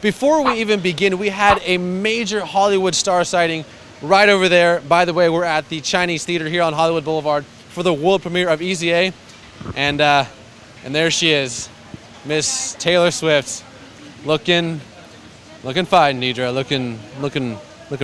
Before we even begin, we had a major Hollywood star sighting right over there. By the way, we're at the Chinese Theater here on Hollywood Boulevard for the world premiere of Easy A. And there she is, Miss Taylor Swift, looking fine, Deidre, looking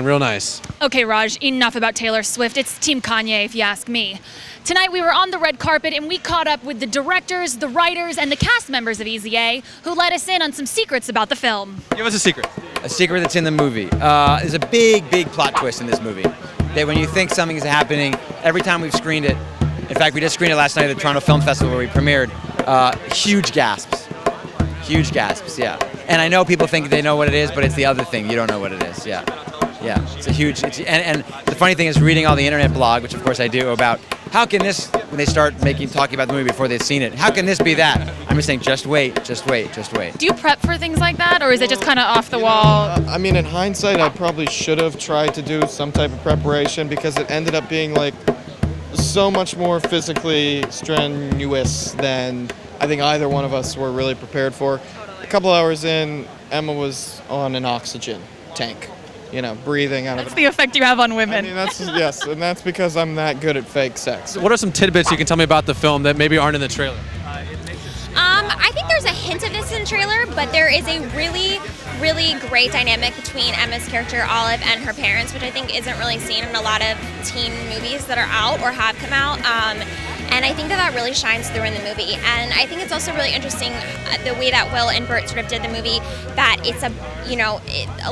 real nice. Okay, Raj, enough about Taylor Swift. It's Team Kanye, if you ask me. Tonight we were on the red carpet and we caught up with the directors, the writers, and the cast members of Easy A, who let us in on some secrets about the film. Give us a secret. A secret that's in the movie. There's a big plot twist in this movie. That when you think something's happening, every time we've screened it, in fact, we just screened it last night at the Toronto Film Festival where we premiered, huge gasps. Huge gasps, yeah. And I know people think they know what it is, but it's the other thing. You don't know what it is, yeah. Yeah, it's a huge, and the funny thing is reading all the internet blog, which of course I do, about how can this, when they start talking about the movie before they've seen it, how can this be that? I'm just saying, just wait. Do you prep for things like that, or is it just kind of off the wall? I mean, in hindsight, I probably should have tried to do some type of preparation because it ended up being like so much more physically strenuous than I think either one of us were really prepared for. A couple hours in, Emma was on an oxygen tank. Breathing out of it. That's the effect you have on women. I mean, yes, and that's because I'm that good at fake sex. What are some tidbits you can tell me about the film that maybe aren't in the trailer? I think there's a hint of this in the trailer, but there is a really great dynamic between Emma's character, Olive, and her parents, which I think isn't really seen in a lot of teen movies that are out or have come out. And I think that really shines through in the movie. And I think it's also really interesting the way that Will and Byrd sort of did the movie, that it's a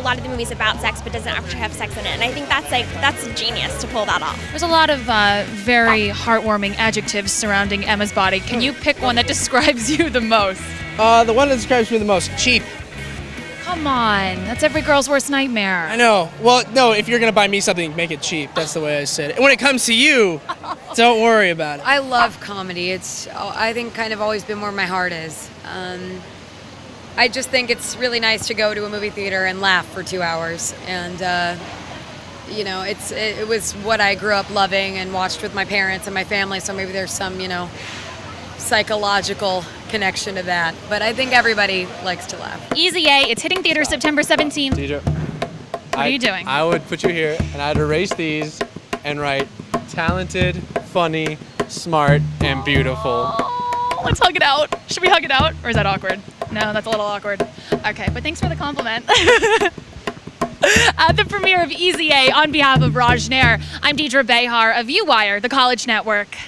lot of the movie's about sex but doesn't actually have sex in it. And I think that's genius to pull that off. There's a lot of very heartwarming adjectives surrounding Emma's body. Can you pick one that describes you the most? The one that describes me the most, cheap. Come on, that's every girl's worst nightmare. I know. Well, no, if you're going to buy me something, make it cheap. That's the way I said it. And when it comes to you, don't worry about it. I love comedy. It's, I think, kind of always been where my heart is. I just think it's really nice to go to a movie theater and laugh for 2 hours. And, it was what I grew up loving and watched with my parents and my family, so maybe there's some, psychological connection to that. But I think everybody likes to laugh. Easy A, it's hitting theaters September 17th. Deidre, What are you doing? I would put you here and I'd erase these and write talented, funny, smart, and beautiful. Oh, let's hug it out. Should we hug it out? Or is that awkward? No, that's a little awkward. Okay, but thanks for the compliment. At the premiere of Easy A, on behalf of Nair, I'm Deidre Behar of UWIRE, the College Network.